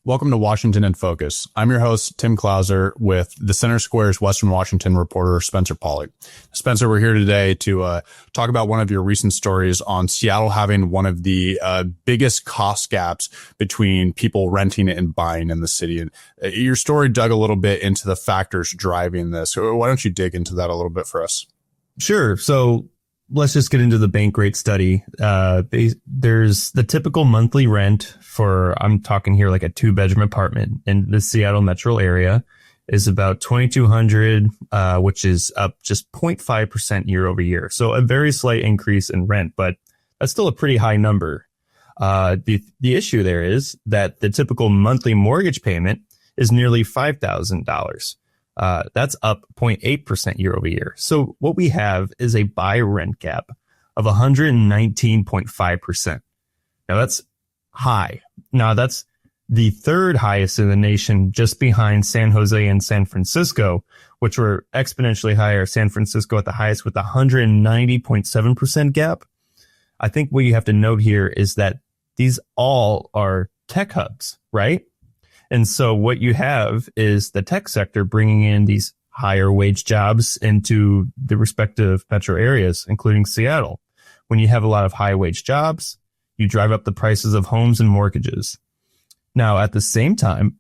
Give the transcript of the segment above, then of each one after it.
Welcome to Washington in Focus. I'm your host, Tim Clauser, with the Center Square's Western Washington reporter, Spencer Pollock. Spencer, we're here today to talk about one of your recent stories on Seattle having one of the biggest cost gaps between people renting and buying in the city. And your story dug a little bit into the factors driving this. So why don't you dig into that a little bit for us? Sure. So let's just get into the Bankrate study. There's the typical monthly rent for, I'm talking here like a 2-bedroom apartment in the Seattle metro area, is about $2,200, which is up just 0.5% year over year. So a very slight increase in rent, but that's still a pretty high number. The issue there is that the typical monthly mortgage payment is nearly $5,000. That's up 0.8% year over year. So what we have is a buy rent gap of 119.5%. Now that's high. Now that's the third highest in the nation, just behind San Jose and San Francisco, which were exponentially higher. San Francisco at the highest with 190.7% gap. I think what you have to note here is that these all are tech hubs, right? And so what you have is the tech sector bringing in these higher wage jobs into the respective metro areas, including Seattle. When you have a lot of high wage jobs, you drive up the prices of homes and mortgages. Now, at the same time,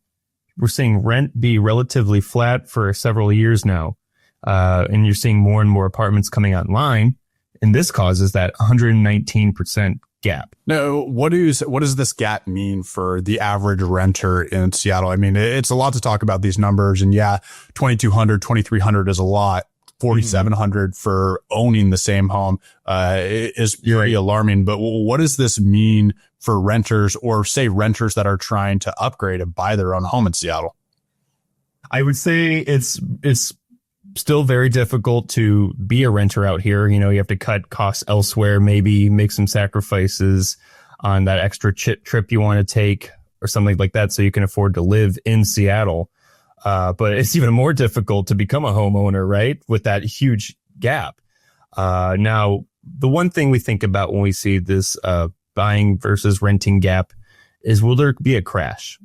we're seeing rent be relatively flat for several years now. And you're seeing more and more apartments coming online. And this causes that 119% gap. Now, what does this gap mean for the average renter in Seattle? I mean, it's a lot to talk about these numbers, and yeah, 2,200, 2,300 is a lot. 4,700 for owning the same home is very alarming. But what does this mean for renters, or say renters that are trying to upgrade and buy their own home in Seattle? I would say it's still very difficult to be a renter out here. You know, you have to cut costs elsewhere, maybe make some sacrifices on that extra trip you want to take or something like that so you can afford to live in Seattle. But it's even more difficult to become a homeowner, right? With that huge gap. Now, the one thing we think about when we see this buying versus renting gap is, will there be a crash?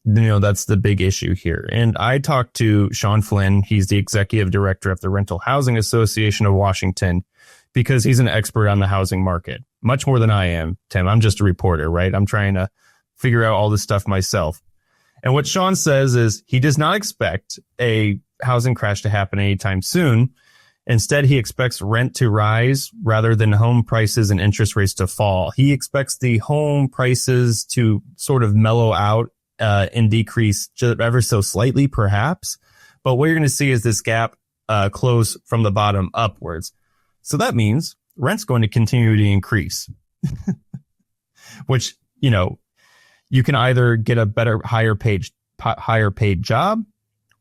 You know, that's the big issue here. And I talked to Sean Flynn. He's the executive director of the Rental Housing Association of Washington, because he's an expert on the housing market, much more than I am, Tim. I'm just a reporter, right? I'm trying to figure out all this stuff myself. And what Sean says is he does not expect a housing crash to happen anytime soon. Instead, he expects rent to rise rather than home prices and interest rates to fall. He expects the home prices to sort of mellow out and decrease ever so slightly, perhaps. But what you're going to see is this gap close from the bottom upwards. So that means rent's going to continue to increase, which, you know, you can either get a better, higher paid job,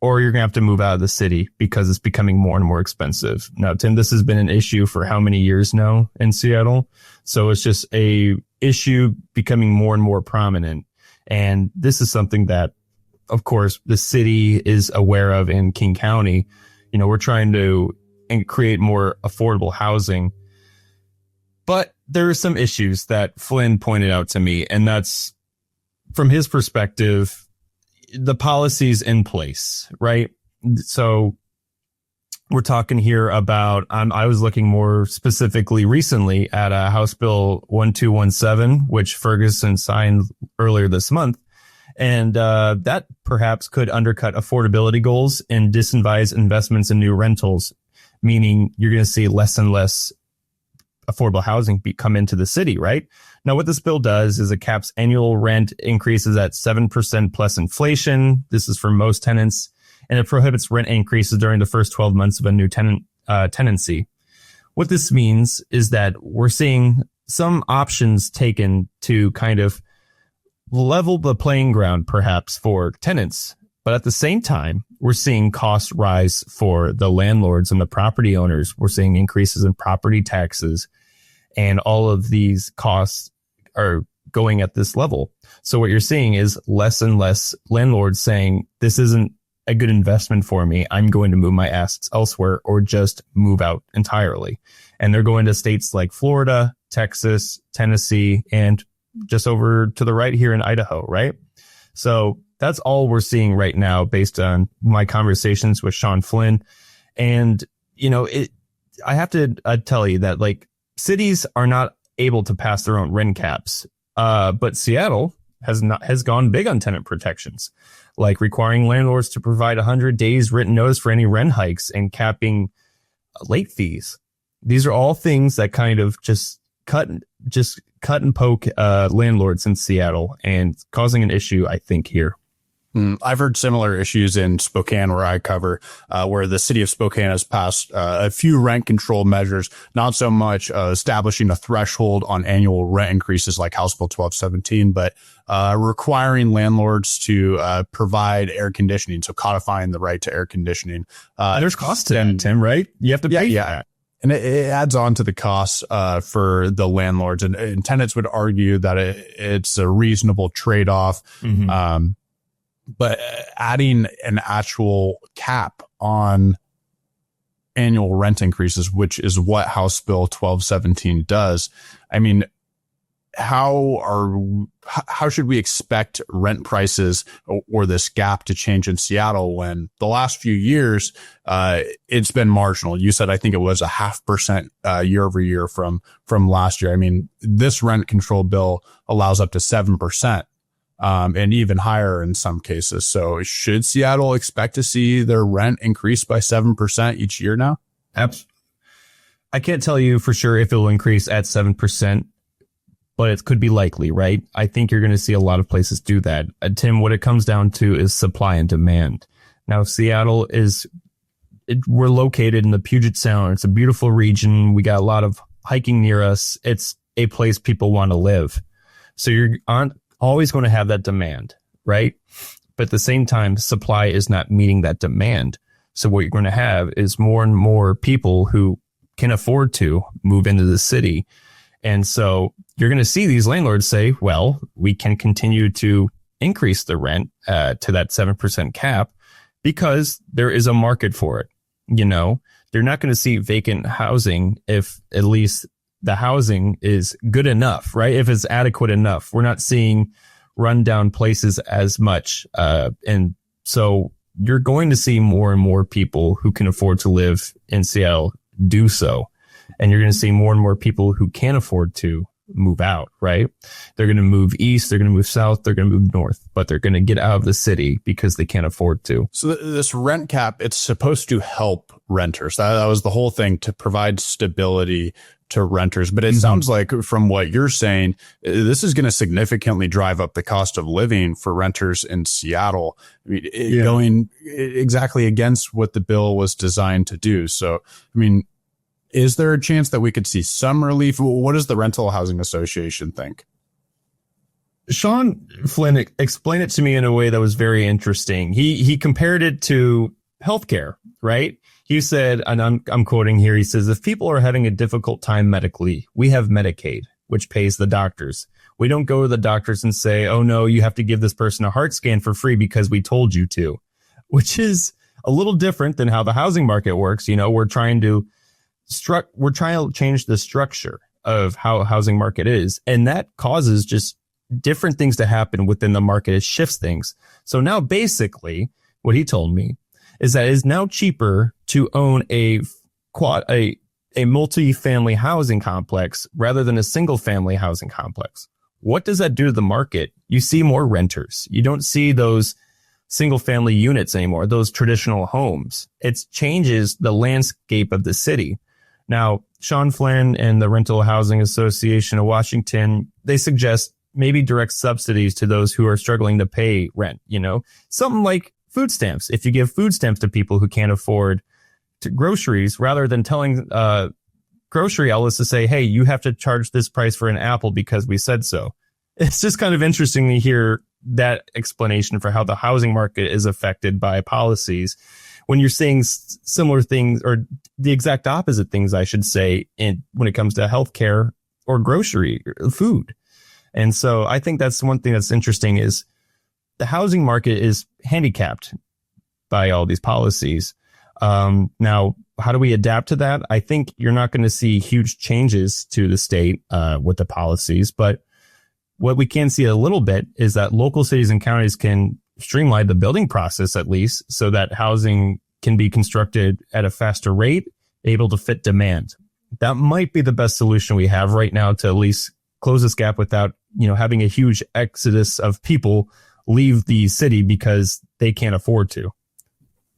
or you're going to have to move out of the city because it's becoming more and more expensive. Now, Tim, this has been an issue for how many years now in Seattle? So it's just a issue becoming more and more prominent. And this is something that, of course, the city is aware of in King County. You know, we're trying to create more affordable housing. But there are some issues that Flynn pointed out to me, and that's, from his perspective, the policies in place, right? So we're talking here about, I was looking more specifically recently at House Bill 1217, which Ferguson signed earlier this month. And that perhaps could undercut affordability goals and disincentivize investments in new rentals, meaning you're going to see less and less affordable housing come into the city, right? Now, what this bill does is it caps annual rent increases at 7% plus inflation. This is for most tenants. And it prohibits rent increases during the first 12 months of a new tenancy. What this means is that we're seeing some options taken to kind of level the playing ground, perhaps, for tenants. But at the same time, we're seeing costs rise for the landlords and the property owners. We're seeing increases in property taxes, and all of these costs are going at this level. So what you're seeing is less and less landlords saying, this isn't a good investment for me. I'm going to move my assets elsewhere or just move out entirely. And they're going to states like Florida, Texas, Tennessee, and just over to the right here in Idaho, right? So that's all we're seeing right now based on my conversations with Sean Flynn. And, I have to tell you that like cities are not able to pass their own rent caps. But Seattle has gone big on tenant protections, like requiring landlords to provide 100 days written notice for any rent hikes and capping late fees. These are all things that kind of just cut and poke landlords in Seattle and causing an issue, I think, here. I've heard similar issues in Spokane, where I cover, where the city of Spokane has passed a few rent control measures, not so much establishing a threshold on annual rent increases like House Bill 1217, but requiring landlords to provide air conditioning, so codifying the right to air conditioning. There's cost to that, Tim, right? You have to pay for that. And it adds on to the costs for the landlords. And tenants would argue that it's a reasonable trade-off. Mm-hmm. But adding an actual cap on annual rent increases, which is what House Bill 1217 does. I mean, how should we expect rent prices or this gap to change in Seattle when the last few years, it's been marginal? You said, I think it was 0.5% year over year from last year. I mean, this rent control bill allows up to 7%. And even higher in some cases. So should Seattle expect to see their rent increase by 7% each year now? Absolutely. I can't tell you for sure if it will increase at 7%, but it could be likely, right? I think you're going to see a lot of places do that. Tim, what it comes down to is supply and demand. Now, Seattle we're located in the Puget Sound. It's a beautiful region. We got a lot of hiking near us. It's a place people want to live. So you're always going to have that demand, right? But at the same time, supply is not meeting that demand. So what you're going to have is more and more people who can afford to move into the city. And so you're going to see these landlords say, well, we can continue to increase the rent to that 7% cap because there is a market for it. They're not going to see vacant housing if at least the housing is good enough, right? If it's adequate enough. We're not seeing rundown places as much. And so you're going to see more and more people who can afford to live in Seattle do so. And you're going to see more and more people who can't afford to move out, right? They're going to move east, they're going to move south, they're going to move north, but they're going to get out of the city because they can't afford to. So this rent cap, it's supposed to help renters. That was the whole thing, to provide stability to renters. But it sounds like from what you're saying, this is going to significantly drive up the cost of living for renters in Seattle, going exactly against what the bill was designed to do. So, I mean, is there a chance that we could see some relief? What does the Rental Housing Association think? Sean Flynn explained it to me in a way that was very interesting. He compared it to healthcare, right? He said, and I'm quoting here, he says, if people are having a difficult time medically, we have Medicaid, which pays the doctors. We don't go to the doctors and say, oh, no, you have to give this person a heart scan for free because we told you to, which is a little different than how the housing market works. We're trying to change the structure of how a housing market is. And that causes just different things to happen within the market. It shifts things. So now basically what he told me is that it is now cheaper to own a multi-family housing complex rather than a single family housing complex. What does that do to the market? You see more renters. You don't see those single family units anymore, those traditional homes. It changes the landscape of the city. Now, Sean Flynn and the Rental Housing Association of Washington, they suggest maybe direct subsidies to those who are struggling to pay rent, something like food stamps. If you give food stamps to people who can't afford groceries, rather than telling grocery outlets to say, hey, you have to charge this price for an apple because we said so. It's just kind of interesting to hear that explanation for how the housing market is affected by policies when you're saying similar things, or the exact opposite things, I should say, when it comes to healthcare or grocery or food. And so I think that's one thing that's interesting is the housing market is handicapped by all these policies. Now, how do we adapt to that? I think you're not going to see huge changes to the state with the policies, but What we can see a little bit is that local cities and counties can streamline the building process, at least, so that housing can be constructed at a faster rate, able to fit demand. That might be the best solution we have right now to at least close this gap without, having a huge exodus of people leave the city because they can't afford to.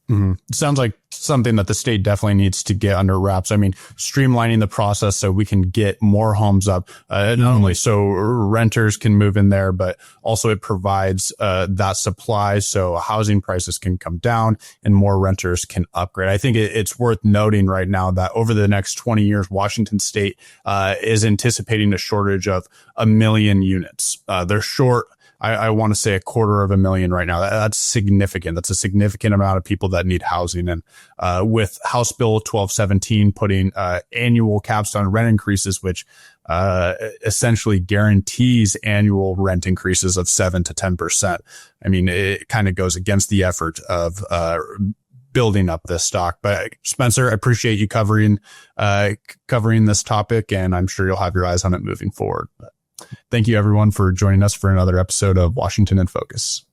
Mm-hmm. Sounds like something that the state definitely needs to get under wraps. I mean, streamlining the process so we can get more homes up, not only so renters can move in there, but also it provides that supply so housing prices can come down and more renters can upgrade. I think it's worth noting right now that over the next 20 years, Washington State is anticipating a shortage of 1 million units. They're short, I want to say, 250,000 right now. That's significant. That's a significant amount of people that need housing. And with House Bill 1217 putting annual caps on rent increases, which essentially guarantees annual rent increases of 7 to 10%. I mean, it kind of goes against the effort of building up this stock. But Spencer, I appreciate you covering this topic, and I'm sure you'll have your eyes on it moving forward. But thank you, everyone, for joining us for another episode of Washington in Focus.